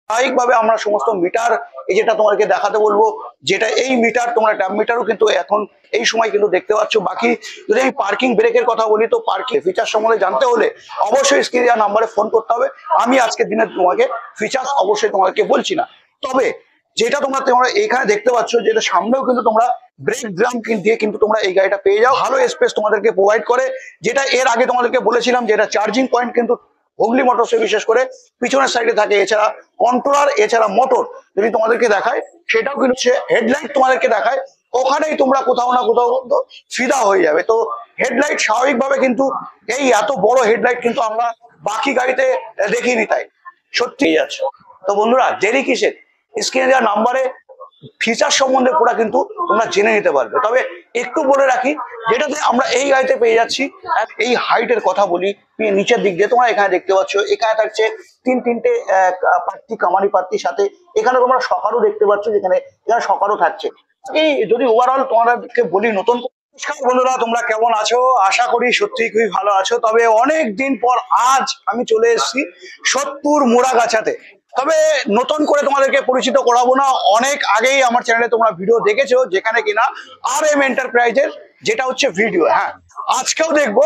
স্বাভাবিকভাবে আমরা সমস্ত মিটার এই যেটা তোমাদেরকে দেখাতে বলবো, যেটা এই মিটার তোমরা ট্যাব মিটারও কিন্তু এখন এই সময় কিন্তু দেখতে পাচ্ছ। বাকি যদি আমি পার্কিং ব্রেকের কথা বলি, তো পার্কিং ফিচার সম্বন্ধে জানতে হলে অবশ্যই স্ক্রিনে দেওয়া নাম্বারে ফোন করতে হবে। আমি আজকের দিনে তোমাকে ফিচার্স অবশ্যই তোমাদেরকে বলছি না, তবে যেটা তোমরা এখানে দেখতে পাচ্ছ, যেটা সামনেও কিন্তু তোমরা ব্রেক ড্রাম দিয়ে কিন্তু তোমরা এই গাড়িটা পেয়ে যাও। ভালো স্পেস তোমাদেরকে প্রোভাইড করে, যেটা এর আগে তোমাদেরকে বলেছিলাম, যেটা চার্জিং পয়েন্ট কিন্তু হুগলি মোটরসে বিশেষ করে পিছনের সাইডে থাকে। এছাড়া কন্ট্রোলার, এছাড়া মোটর যদি তোমাদেরকে দেখায়, সেটাও কিন্তু হেডলাইট তোমাদেরকে দেখায়। ওখানেই তোমরা কোথাও না কোথাও ফিদা হয়ে যাবে। তো হেডলাইট স্বাভাবিকভাবে কিন্তু এই এত বড় হেডলাইট কিন্তু আমরা বাকি গাড়িতে দেখিনি, তাই সত্যি যাচ্ছে। তো বন্ধুরা, দেরি কিসের, স্ক্রিনে দেওয়া নাম্বারে ফিচার সম্বন্ধে পুরো কিন্তু তোমরা জেনে নিতে পারবে। তবে একটু বলে রাখি, যেটাতে আমরা এই গাড়িতে পেয়ে যাচ্ছি, এই হাইটের কথা বলি, নিচের দিক দিয়ে তোমরা এখানে দেখতে পাচ্ছ, এখানে থাকছে তিনটে পাত্তি, কামারি পাত্তির সাথে এখানে তোমরা সকারও দেখতে পাচ্ছ, যেখানে এখানে সকারও থাকছে। এই যদি ওভারঅল তোমাদেরকে বলি, নতুন বন্ধুরা তোমরা কেমন আছো? আশা করি সত্যি খুবই ভালো আছো। তবে অনেক দিন পর আজ আমি চলে এসেছি সোদপুর মুড়াগাছাতে। তবে নতুন করে তোমাদেরকে পরিচিত করাবো না, অনেক আগেই আমার চ্যানেলে তোমরা ভিডিও দেখেছো, যেখানে কিনা RM এন্টারপ্রাইজের যেটা হচ্ছে ভিডিও। হ্যাঁ, আজকেও দেখবো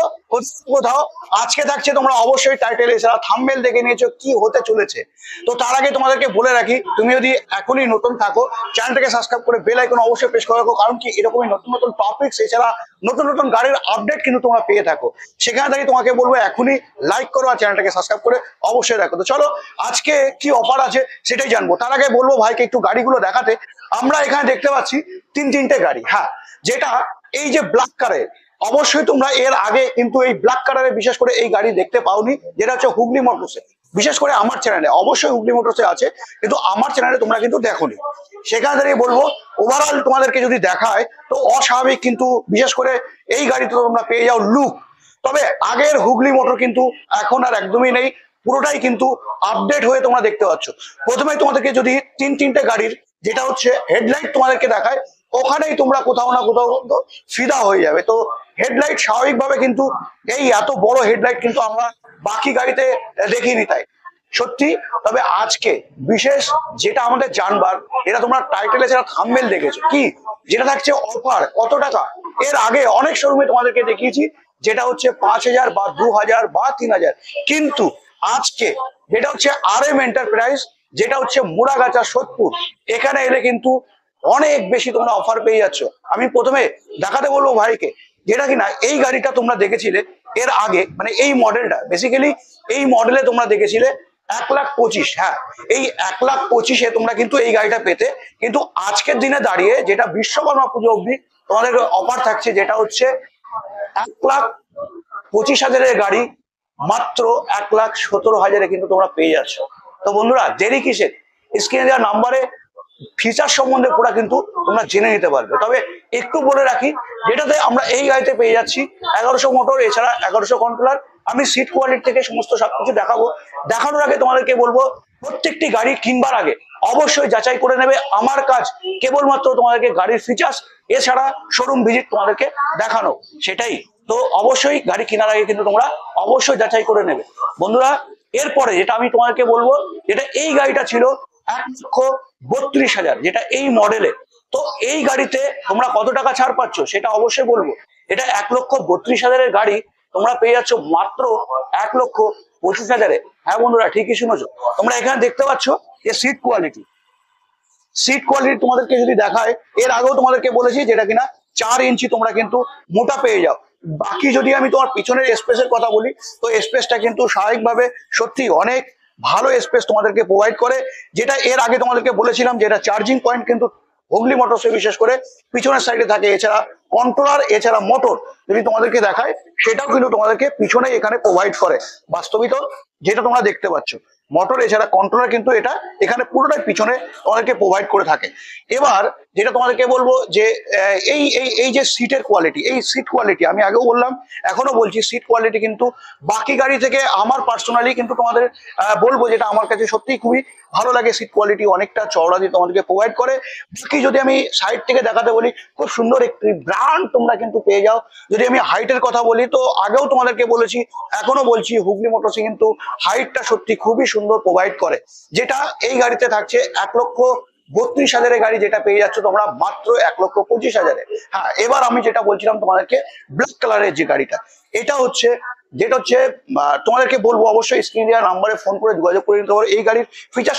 কোথাও। আজকে থাকছে, তোমরা অবশ্যই টাইটেল এছাড়া থাম্বনেল দেখে নিয়েছো কি হতে চলেছে। তো তার আগে তোমাদেরকে বলে রাখি, তুমি যদি এখনই নতুন থাকো, চ্যানেলটাকে সাবস্ক্রাইব করে বেল আইকন অবশ্যই প্রেস করে রাখো। কারণ কি, এরকমই নতুন নতুন টপিকস এছাড়া নতুন নতুন গাড়ির আপডেট কিন্তু তোমরা পেয়ে থাকো। সেখানে দাঁড়িয়ে তোমাকে বলবো এখনই লাইক করো আর চ্যানেলটাকে সাবস্ক্রাইব করে অবশ্যই রাখো। তো চলো, আজকে কি অফার আছে সেটাই জানবো। তার আগে বলবো ভাইকে একটু গাড়িগুলো দেখাতে। আমরা এখানে দেখতে পাচ্ছি তিনটে গাড়ি। হ্যাঁ, যেটা এই যে ব্ল্যাক কালারের, অবশ্যই তোমরা এর আগে কিন্তু এই ব্ল্যাক কালারের বিশেষ করে এই গাড়ি দেখতে পাওনি, যেটা হচ্ছে হুগলি মোটরসে। বিশেষ করে আমার চ্যানেলে অবশ্যই হুগলি মোটরসে আছে, কিন্তু আমার চ্যানেলে তোমরা কিন্তু দেখোনি। সেখানে দাঁড়িয়ে বলবো, ওভারঅল তোমাদেরকে যদি দেখায় তো অস্বাভাবিক কিন্তু বিশেষ করে এই গাড়িতে তোমরা পেয়ে যাও লুক। তবে আগের হুগলি মোটর কিন্তু এখন আর একদমই নেই, পুরোটাই কিন্তু আপডেট হয়ে তোমরা দেখতে পাচ্ছ। প্রথমে তোমাদেরকে যদি তিনটে গাড়ির যেটা হচ্ছে হেডলাইট তোমাদেরকে দেখায়, ওখানেই তোমরা কোথাও না কোথাও ফিদা হয়ে যাবে। তো হেডলাইট স্বাভাবিকভাবে কিন্তু এই এত বড় হেডলাইট কিন্তু আমরা বাকি গাড়িতে দেখিনি, তাই সত্যি। তবে আজকে বিশেষ যেটা আমাদের জানবার, এটা তোমরা টাইটেলে ছাড়া থাম্বনেল দেখেছো, কি যেটা থাকছে অফার কত টাকা। এর আগে অনেক শোরুমে তোমাদেরকে দেখিয়েছি, যেটা হচ্ছে 5,000 বা 2,000 বা 3,000, কিন্তু আজকে যেটা হচ্ছে RM এন্টারপ্রাইজ, যেটা হচ্ছে মুড়াগাছা সোদপুর, এখানে এলে কিন্তু অনেক বেশি তোমরা অফার পেয়ে যাচ্ছ। আমি প্রথমে দেখাতে বলবো ভাইকে, যেটা কিনা এই গাড়িটা তোমরা দেখেছিলে এর আগে, মানে এই মডেলটা বেসিক্যালি এই মডেলে তোমরা দেখেছিলে 1,25,000। হ্যাঁ, এই 1,25,000-এ তোমরা কিন্তু এই গাড়িটা পেতে, কিন্তু আজকের দিনে দাঁড়িয়ে যেটা বিশ্বকর্মা পুজো অবধি তোমাদের অফার থাকছে, যেটা হচ্ছে 1,25,000-এর গাড়ি মাত্র 1,17,000-এ কিন্তু তোমরা পেয়ে যাচ্ছ। তো বন্ধুরা, দেরি কিসের, স্ক্রিনে দেওয়া নাম্বারে ফিচার সম্বন্ধে পুরো কিন্তু তোমরা জেনে নিতে পারবে। তবে একটু বলে রাখি, যেটাতে আমরা এই গাড়িতে পেয়ে যাচ্ছি 1100 মোটর, এছাড়া 1100 কন্ট্রোলার। আমি সিট কোয়ালিটি থেকে সমস্ত সবকিছু দেখাবো। দেখানোর আগে তোমাদেরকে বলবো, প্রত্যেকটি গাড়ি কিনবার আগে অবশ্যই যাচাই করে নেবে। আমার কাজ কেবলমাত্র তোমাদেরকে গাড়ির ফিচার্স এছাড়া শোরুম ভিজিট তোমাদেরকে দেখানো, সেটাই। তো অবশ্যই গাড়ি কেনার আগে কিন্তু তোমরা অবশ্যই যাচাই করে নেবে বন্ধুরা। এরপরে যেটা আমি তোমাদেরকে বলবো, যেটা এই গাড়িটা ছিল 1,32,000, যেটা এই মডেলে। তো এই গাড়িতে তোমরা কত টাকা ছাড় পাচ্ছ সেটা অবশ্যই বলবো। এটা 1,32,000-এর গাড়ি তোমরা পেয়ে যাচ্ছ মাত্র 1,25,000-এ। হ্যাঁ বন্ধুরা, ঠিকই শুনেছো। তোমরা এখানে দেখতে পাচ্ছ যে সিট কোয়ালিটি তোমাদেরকে যদি দেখায়, এর আগেও তোমাদেরকে বলেছি, যেটা কিনা 4 ইঞ্চি তোমরা কিন্তু মোটা পেয়ে যাও। বাকি যদি আমি তোমার পিছনের স্পেসের কথা বলি, তো স্পেসটা কিন্তু স্বাভাবিকভাবে সত্যি অনেক ভালো স্পেস তোমাদেরকে প্রোভাইড করে, যেটা এর আগে তোমাদেরকে বলেছিলাম, যেটা চার্জিং পয়েন্ট কিন্তু হুগলি মোটরসে বিশেষ করে পিছনের সাইডে থাকে। এছাড়া কন্ট্রোলার, এছাড়া মোটর যদি তোমাদেরকে দেখায়, সেটাও কিন্তু তোমাদেরকে পিছনে এখানে প্রোভাইড করে। বাস্তবিত যেটা তোমরা দেখতে পাচ্ছ, মোটর এছাড়া কন্ট্রোলার কিন্তু এটা এখানে পুরোটাই পিছনে তোমাদেরকে প্রোভাইড করে থাকে। এবার যেটা তোমাদেরকে বলবো, যে এই এই এই যে সিটের কোয়ালিটি, এই সিট কোয়ালিটি আমি আগেও বললাম, এখনো বলছি, সিট কোয়ালিটি কিন্তু বাকি গাড়ি থেকে আমার পার্সোনালি কিন্তু তোমাদের বলবো, যেটা আমার কাছে সত্যিই খুবই ভালো লাগে। সিট কোয়ালিটি অনেকটা চওড়া দিয়ে তোমাদেরকে প্রোভাইড করে। বাকি যদি আমি সাইড থেকে দেখাতে বলি, খুব সুন্দর একটি ব্র্যান্ড তোমরা কিন্তু পেয়ে যাও। যদি আমি হাইটের কথা বলি, তো আগেও তোমাদেরকে বলেছি, এখনো বলছি, হুগলি মোটরসে কিন্তু হাইটটা সত্যি খুবই সুন্দর প্রোভাইড করে। যেটা এই গাড়িতে থাকছে 1,32,000 গাড়ি, যেটা পেয়ে যাচ্ছ তোমরা মাত্র 1,25,000। হ্যাঁ, এবার আমি যেটা বলছিলাম তোমাদেরকে, ব্ল্যাক কালারের যে গাড়িটা, এটা হচ্ছে যেটা হচ্ছে তোমাদেরকে বলবো, অবশ্যই স্ক্রিন দেওয়া নাম্বারে ফোন করে যোগাযোগ করে নিতে পারো। এই গাড়ির ফিচার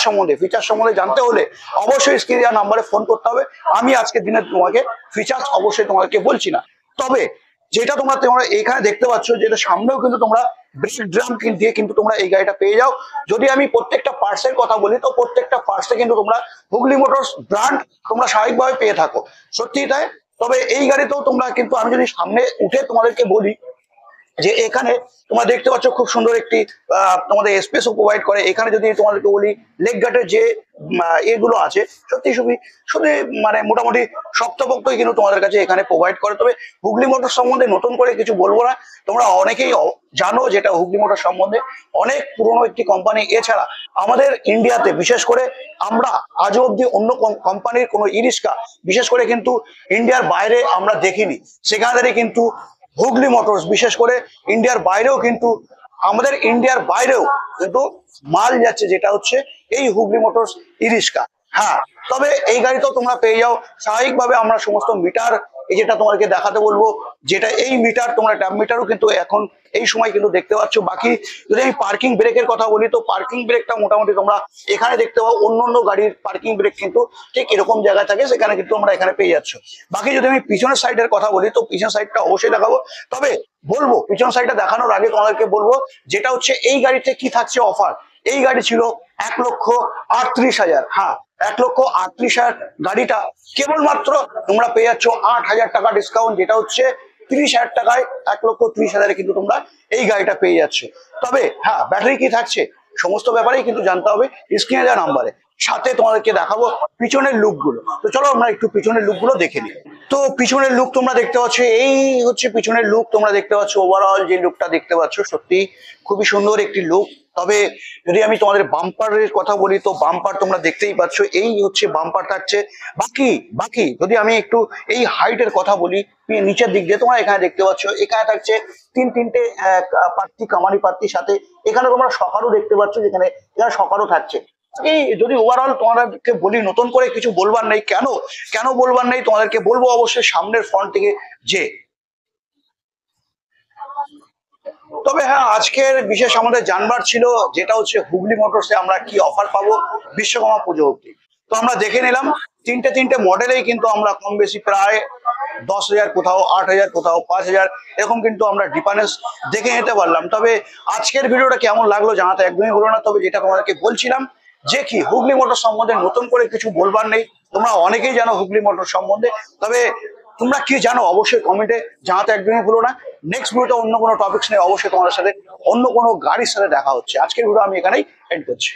সম্বন্ধে জানতে হলে অবশ্যই স্ক্রিন দেওয়া নাম্বারে ফোন করতে হবে। আমি আজকের দিনে তোমাকে ফিচার্স অবশ্যই তোমাদেরকে বলছি না, তবে যেটা তোমরা এখানে দেখতে পাচ্ছ, যেটা সামনেও কিন্তু তোমরা ব্রেক ড্রাম দিয়ে কিন্তু তোমরা এই গাড়িটা পেয়ে যাও। যদি আমি প্রত্যেকটা পার্টসের কথা বলি, তো প্রত্যেকটা পার্টসে কিন্তু তোমরা হুগলি মোটরস ব্র্যান্ড তোমরা স্বাভাবিকভাবে পেয়ে থাকো, সত্যি তাই। তবে এই গাড়িতেও তোমরা কিন্তু, আমি যদি সামনে উঠে তোমাদেরকে বলি যে এখানে তোমরা দেখতে পাচ্ছ খুব সুন্দর একটি তোমাদের স্পেসও প্রোভাইড করে। এখানে যদি তোমাদেরকে বলি লেগ গার্ডের যে এগুলো আছে, সত্যি শুধু মানে মোটামুটি শক্তপোক্তই কিন্তু তোমাদের কাছে এখানে প্রোভাইড করে। তবে হুগলি মোটর সম্বন্ধে নতুন করে কিছু বলবো না, তোমরা অনেকেই জানো যেটা হুগলি মোটর সম্বন্ধে অনেক পুরনো একটি কোম্পানি। এছাড়া আমাদের ইন্ডিয়াতে বিশেষ করে আমরা আজও অব্দি অন্য কোম্পানির কোনো ই-রিক্সা বিশেষ করে কিন্তু ইন্ডিয়ার বাইরে আমরা দেখিনি। সেখানে কিন্তু হুগলি মোটরস বিশেষ করে ইন্ডিয়ার বাইরেও কিন্তু, আমাদের ইন্ডিয়ার বাইরেও কিন্তু মাল যাচ্ছে, যেটা হচ্ছে এই হুগলি মোটরস ই-রিক্সা। হ্যাঁ, তবে এই গাড়িতেও তোমরা পেয়ে যাও স্বাভাবিকভাবে। আমরা সমস্ত মিটার, এই যেটা তোমাকে দেখাতে বলবো, যেটা এই মিটার তোমরা ট্যাব মিটারও কিন্তু এখন এই সময় কিন্তু দেখতে পাচ্ছ। বাকি যদি আমি পার্কিং ব্রেকের কথা বলি, তো পার্কিং ব্রেকটা মোটামুটি তোমরা এখানে দেখতে পাও। অন্য গাড়ির পার্কিং ব্রেক কিন্তু ঠিক এরকম জায়গায় থাকে, সেখানে কিন্তু তোমরা এখানে পেয়ে যাচ্ছ। বাকি যদি আমি পিছনের সাইডের কথা বলি, তো পিছনের সাইডটা অবশ্যই দেখাবো। তবে বলবো, পিছন সাইডটা দেখানোর আগে তোমাদেরকে বলবো যেটা হচ্ছে এই গাড়িতে কি থাকছে অফার। এই গাড়ি ছিল 1,38,000। হ্যাঁ, 1,38,000 গাড়িটা কেবলমাত্র তোমরা পেয়ে যাচ্ছ 8,000 টাকা ডিসকাউন্ট, যেটা হচ্ছে 30,000 টাকায় 1,30,000 কিন্তু তোমরা এই গাড়িটা পেয়ে যাচ্ছ। তবে হ্যাঁ, ব্যাটারি কি থাকছে সমস্ত ব্যাপারেই কিন্তু জানতে হবে স্ক্রিনে দেওয়া নাম্বারে। সাথে তোমাদেরকে দেখাবো পিছনের লুক গুলো। তো চলো আমরা একটু পিছনের লুক গুলো দেখে নিই। তো পিছনের লুক তোমরা দেখতে পাচ্ছ, এই হচ্ছে পিছনের লুক তোমরা দেখতে পাচ্ছ। ওভারঅল যে লুকটা দেখতে পাচ্ছ সত্যি খুবই সুন্দর একটি লুক। তবে যদি আমি তোমাদের বাম্পারের কথা বলি, তো বাম্পার তোমরা দেখতেই পাচ্ছ, এই হচ্ছে বাম্পার থাকছে। বাকি যদি আমি একটু এই হাইটের কথা বলি, নিচের দিক দিয়ে তোমরা এখানে দেখতে পাচ্ছ, এখানে থাকছে তিনটে পাত্তি, কামারি পাত্তির সাথে এখানে তোমরা সকারও দেখতে পাচ্ছ, যেখানে এখানে সকারও থাকছে। এই যদি ওভারঅল তোমাদেরকে বলি, নতুন করে কিছু বলবার নেই। কেন বলবার নেই তোমাদেরকে বলবো অবশ্যই সামনের ফ্রন্ট থেকে যে। তবে হ্যাঁ, আজকের বিশেষ আমাদের জানবার ছিল, যেটা হচ্ছে হুগলি মোটরসে আমরা কি অফার পাবো বিশ্বকর্মা পুজো অবধি। তো আমরা দেখে নিলাম তিনটে মডেলেই কিন্তু আমরা কম বেশি প্রায় 10,000, কোথাও 8,000, কোথাও 5,000, এরকম কিন্তু আমরা ডিফারেন্স দেখে নিতে পারলাম। তবে আজকের ভিডিওটা কেমন লাগলো জানাতে একদমই ভুলো না। তবে যেটা তোমাদেরকে বলছিলাম যে কি, হুগলি মোটর সম্বন্ধে নতুন করে কিছু বলবার নেই, তোমরা অনেকেই জানো হুগলি মোটর সম্বন্ধে। তবে তোমরা কি জানো অবশ্যই কমেন্টে জানাতে একদমই ভুলো না। নেক্সট ভিডিওতে অন্য কোনো টপিকস নিয়ে অবশ্যই তোমাদের সাথে অন্য কোনো গাড়ির সাথে দেখা হচ্ছে। আজকের ভিডিও আমি এখানেই এন্ড করছি।